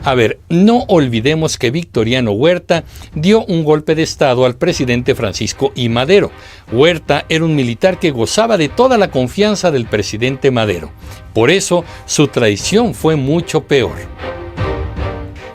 A ver, no olvidemos que Victoriano Huerta dio un golpe de estado al presidente Francisco I. Madero. Huerta era un militar que gozaba de toda la confianza del presidente Madero. Por eso, su traición fue mucho peor.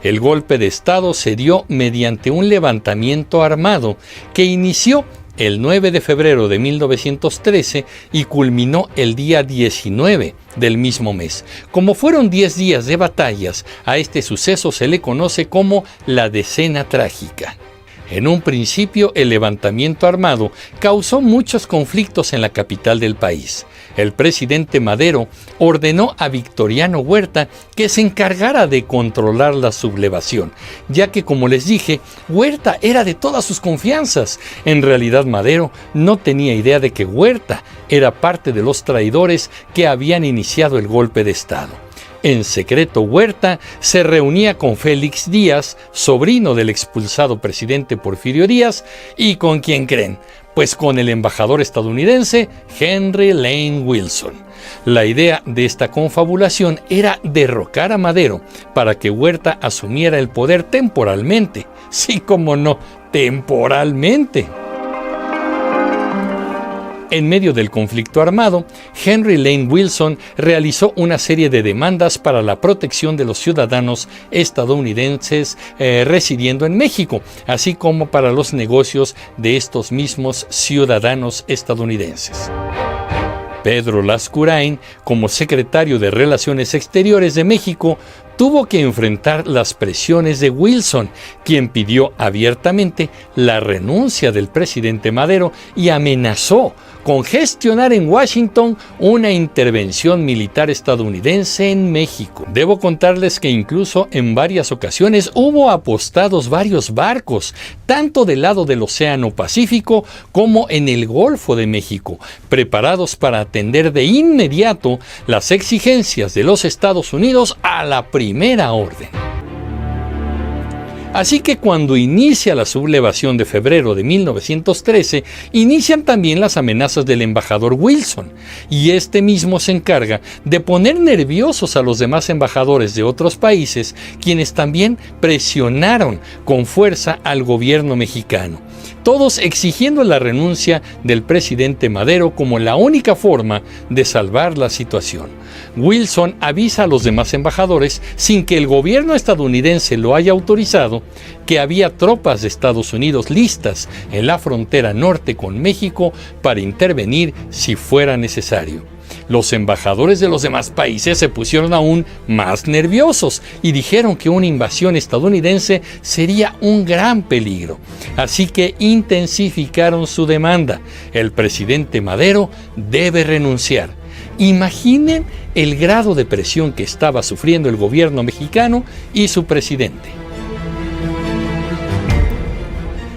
El golpe de estado se dio mediante un levantamiento armado que inició el 9 de febrero de 1913 y culminó el día 19 del mismo mes. Como fueron 10 días de batallas, a este suceso se le conoce como la Decena Trágica. En un principio, el levantamiento armado causó muchos conflictos en la capital del país. El presidente Madero ordenó a Victoriano Huerta que se encargara de controlar la sublevación, ya que, como les dije, Huerta era de todas sus confianzas. En realidad, Madero no tenía idea de que Huerta era parte de los traidores que habían iniciado el golpe de estado. En secreto, Huerta se reunía con Félix Díaz, sobrino del expulsado presidente Porfirio Díaz, ¿y con quién creen? Pues con el embajador estadounidense Henry Lane Wilson. La idea de esta confabulación era derrocar a Madero para que Huerta asumiera el poder temporalmente. Sí, cómo no, temporalmente. En medio del conflicto armado, Henry Lane Wilson realizó una serie de demandas para la protección de los ciudadanos estadounidenses residiendo en México, así como para los negocios de estos mismos ciudadanos estadounidenses. Pedro Lascurain, como secretario de Relaciones Exteriores de México, tuvo que enfrentar las presiones de Wilson, quien pidió abiertamente la renuncia del presidente Madero y amenazó con gestionar en Washington una intervención militar estadounidense en México. Debo contarles que incluso en varias ocasiones hubo apostados varios barcos, tanto del lado del Océano Pacífico como en el Golfo de México, preparados para atender de inmediato las exigencias de los Estados Unidos a la primera orden. Así que cuando inicia la sublevación de febrero de 1913, inician también las amenazas del embajador Wilson, y este mismo se encarga de poner nerviosos a los demás embajadores de otros países, quienes también presionaron con fuerza al gobierno mexicano, todos exigiendo la renuncia del presidente Madero como la única forma de salvar la situación. Wilson avisa a los demás embajadores, sin que el gobierno estadounidense lo haya autorizado, que había tropas de Estados Unidos listas en la frontera norte con México para intervenir si fuera necesario. Los embajadores de los demás países se pusieron aún más nerviosos y dijeron que una invasión estadounidense sería un gran peligro. Así que intensificaron su demanda. El presidente Madero debe renunciar. Imaginen el grado de presión que estaba sufriendo el gobierno mexicano y su presidente.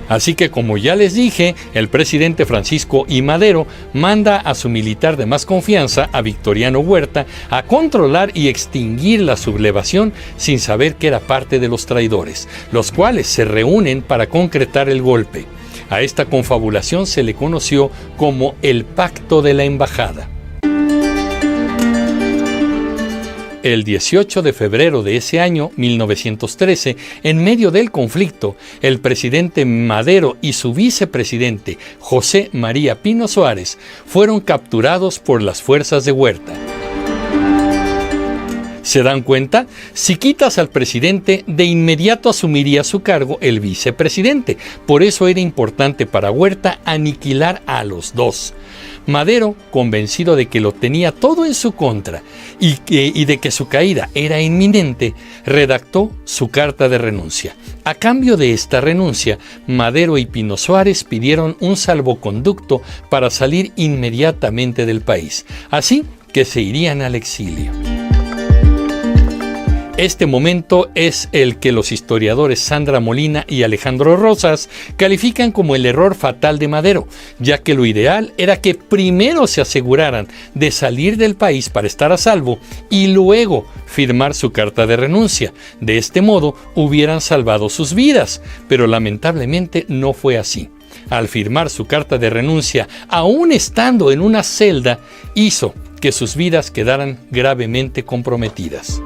Así que, como ya les dije, el presidente Francisco I. Madero manda a su militar de más confianza, a Victoriano Huerta, a controlar y extinguir la sublevación sin saber que era parte de los traidores, los cuales se reúnen para concretar el golpe. A esta confabulación se le conoció como el Pacto de la Embajada. El 18 de febrero de ese año, 1913, en medio del conflicto, el presidente Madero y su vicepresidente, José María Pino Suárez, fueron capturados por las fuerzas de Huerta. ¿Se dan cuenta? Si quitas al presidente, de inmediato asumiría su cargo el vicepresidente. Por eso era importante para Huerta aniquilar a los dos. Madero, convencido de que lo tenía todo en su contra y de que su caída era inminente, redactó su carta de renuncia. A cambio de esta renuncia, Madero y Pino Suárez pidieron un salvoconducto para salir inmediatamente del país, así que se irían al exilio. Este momento es el que los historiadores Sandra Molina y Alejandro Rosas califican como el error fatal de Madero, ya que lo ideal era que primero se aseguraran de salir del país para estar a salvo y luego firmar su carta de renuncia. De este modo hubieran salvado sus vidas, pero lamentablemente no fue así. Al firmar su carta de renuncia, aún estando en una celda, hizo que sus vidas quedaran gravemente comprometidas.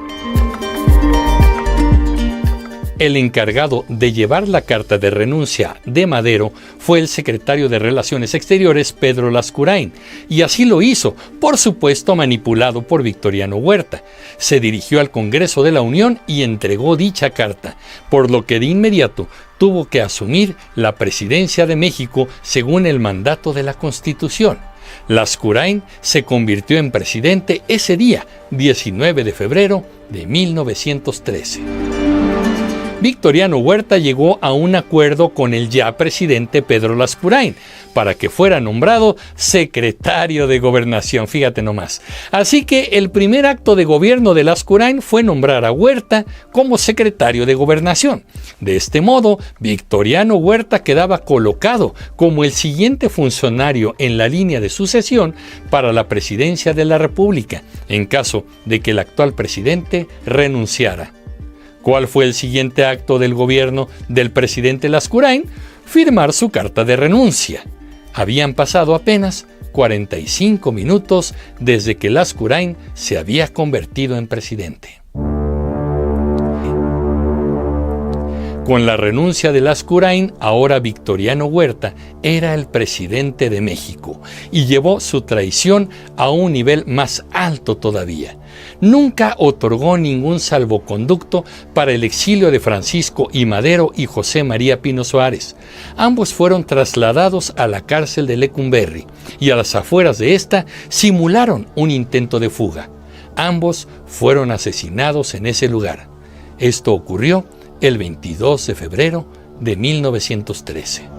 El encargado de llevar la carta de renuncia de Madero fue el secretario de Relaciones Exteriores, Pedro Lascurain, y así lo hizo, por supuesto manipulado por Victoriano Huerta. Se dirigió al Congreso de la Unión y entregó dicha carta, por lo que de inmediato tuvo que asumir la presidencia de México según el mandato de la Constitución. Lascurain se convirtió en presidente ese día, 19 de febrero de 1913. Victoriano Huerta llegó a un acuerdo con el ya presidente Pedro Lascurain para que fuera nombrado secretario de Gobernación, fíjate nomás. Así que el primer acto de gobierno de Lascurain fue nombrar a Huerta como secretario de Gobernación. De este modo, Victoriano Huerta quedaba colocado como el siguiente funcionario en la línea de sucesión para la presidencia de la República, en caso de que el actual presidente renunciara. ¿Cuál fue el siguiente acto del gobierno del presidente Lascurain? Firmar su carta de renuncia. Habían pasado apenas 45 minutos desde que Lascurain se había convertido en presidente. Con la renuncia de Lascurain, ahora Victoriano Huerta era el presidente de México y llevó su traición a un nivel más alto todavía. Nunca otorgó ningún salvoconducto para el exilio de Francisco I. Madero y José María Pino Suárez. Ambos fueron trasladados a la cárcel de Lecumberri y a las afueras de esta simularon un intento de fuga. Ambos fueron asesinados en ese lugar. Esto ocurrió el 22 de febrero de 1913.